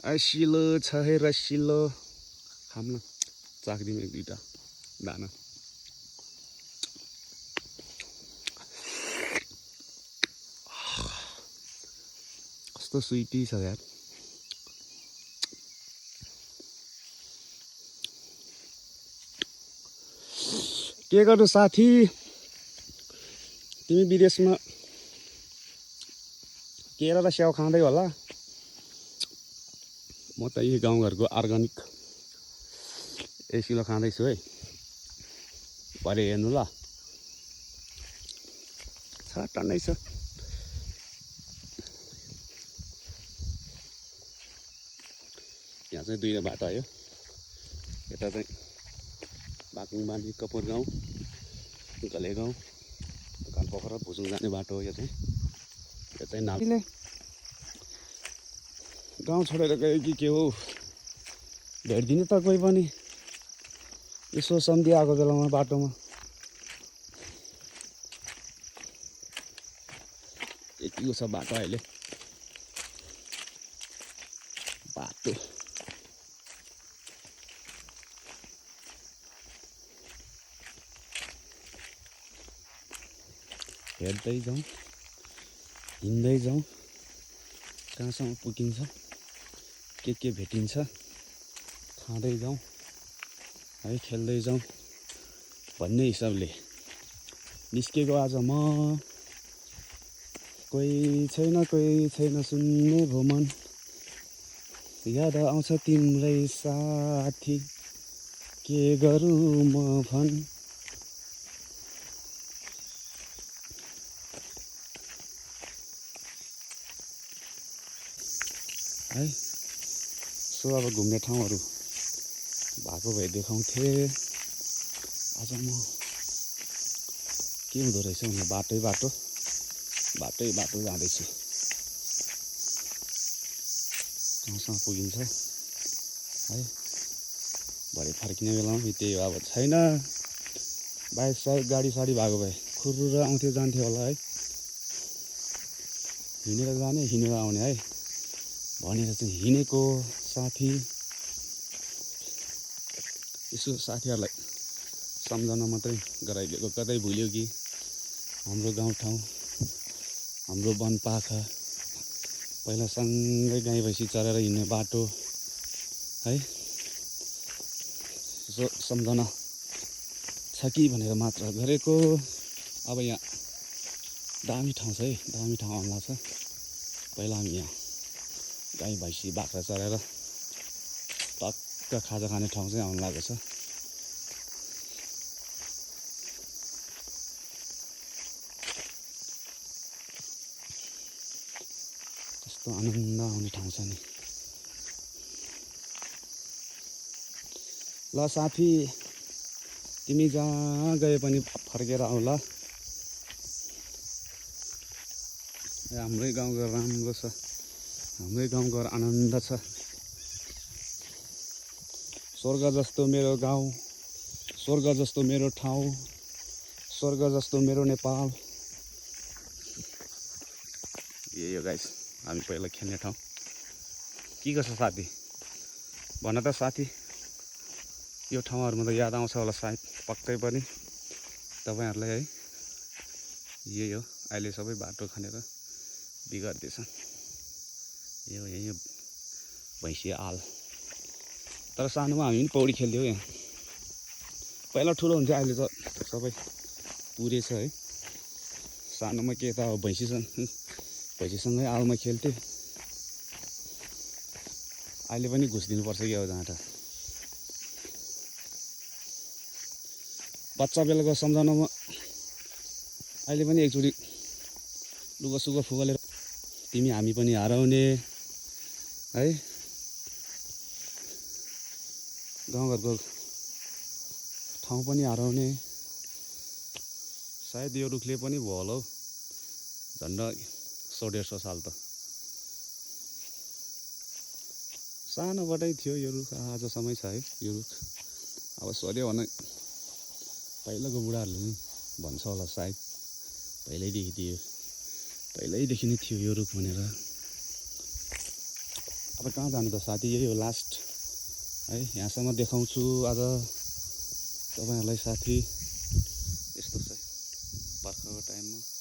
रसिलो छ है रसिलो खाम न चाखिदिउँ एक दुईटा दाना कस्तो स्विटी छ यार के गर्नु साथी तिमी विदेशमा केरा र स्याउ खाँदै होला म त यही गाउँघरको अर्ग्यानिक एसिलो खाँदैछु है भरे हेर्नु ल टन्नै छ यहाँ चाहिँ दुईवटा बाटो आयो यता चाहिँ बाकुङबानी कपुर गाउँ गले गाउँ कान पोखरा भुजुङ जाने बाटो हो यो चाहिँ नालीले गाउँ छोडेर गयो कि के हो भेट्दिनु त कोही पनि यसो सम्धि आएको बेलामा बाटोमा यतिको छ बाटो अहिले बाटो हेर्दै जाउँ हिँड्दै जाउँ कहाँसम्म पुगिन्छ के भेटिन्छ खाँदै जाउँ है खेल्दै जाउँ भन्ने हिसाबले निस्केको आज म कोही छैन सुन्ने भो मन याद आउँछ तिम्रै साथी के गरौँ म भन् है सो अब घुम्ने ठाउँहरू भएको भए देखाउँथे आज म के हुँदो रहेछ भने बाटै बाटो जाँदैछु कहाँसम्म पुगिन्छ है भरे फर्किने बेलामा त्यही हो अब छैन बाइक साइक गाडी साडी भएको भए खुरुर आउँथ्यो जान्थ्यो होला है हिँडेर जाने हिँडेर आउने है भनेर चाहिँ हिँडेको साथी यसो साथीहरूलाई सम्झना मात्रै गराइदिएको कतै भुल्यो कि हाम्रो गाउँठाउँ हाम्रो वनपाखा पहिला सँगै गाई भैँसी चरेर हिँड्ने बाटो है यसो सम्झना छ कि भनेर मात्र गरेको अब यहाँ दामी ठाउँ छ है दामी ठाउँ आउला छ पहिला हामी यहाँ गाई भैँसी बाख्रा चराएर टक्क खाजा खाने ठाउँ चाहिँ आउनु लागेको छ कस्तो आनन्द आउने ठाउँ छ नि ल साथी तिमी जहाँ गए पनि फर्केर आउला हाम्रै गाउँघर राम्रो छ हाम्रै गाउँघर आनन्द छ स्वर्ग जस्तो मेरो गाउँ स्वर्ग जस्तो मेरो ठाउँ स्वर्ग जस्तो मेरो नेपाल यही हो गाइस हामी पहिला खेल्ने ठाउँ के गर्छ साथी भन त साथी यो ठाउँहरूमा त याद आउँछ होला सायद पक्कै पनि तपाईँहरूलाई है यही हो अहिले सबै बाटो खनेर बिगार्दैछ यो यही भैँसी आल तर सानोमा हामी पनि पौडी खेल्थ्यौँ यहाँ पहिला ठुलो हुन्थ्यो अहिले त सबै पुरेछ है सानोमा के त अब भैँसीसँगै आलमा खेल्थ्यो अहिले पनि घुस दिनुपर्छ कि अब जहाँ त बच्चा बेलाको सम्झनामा अहिले पनि एकचोटि लुगा सुगा फुगालेर तिमी हामी पनि हराउने है गाउँघरको ठाउँ पनि हराउने सायद यो रुखले पनि भयो होला हौ झन्डा 100-150 साल त सानोबाटै थियो यो रुख आजसम्मै छ है यो रुख अब सोध्यो भने पहिलाको बुढाहरूले नि भन्छ होला सायद पहिल्यैदेखि नै थियो यो रुख भनेर अब अब कहाँ जानु त साथी, यही हो लास्ट है। यहाँसम्म देखाउँछु आज तपाईँहरूलाई साथी। यस्तो छ बर्खाको टाइममा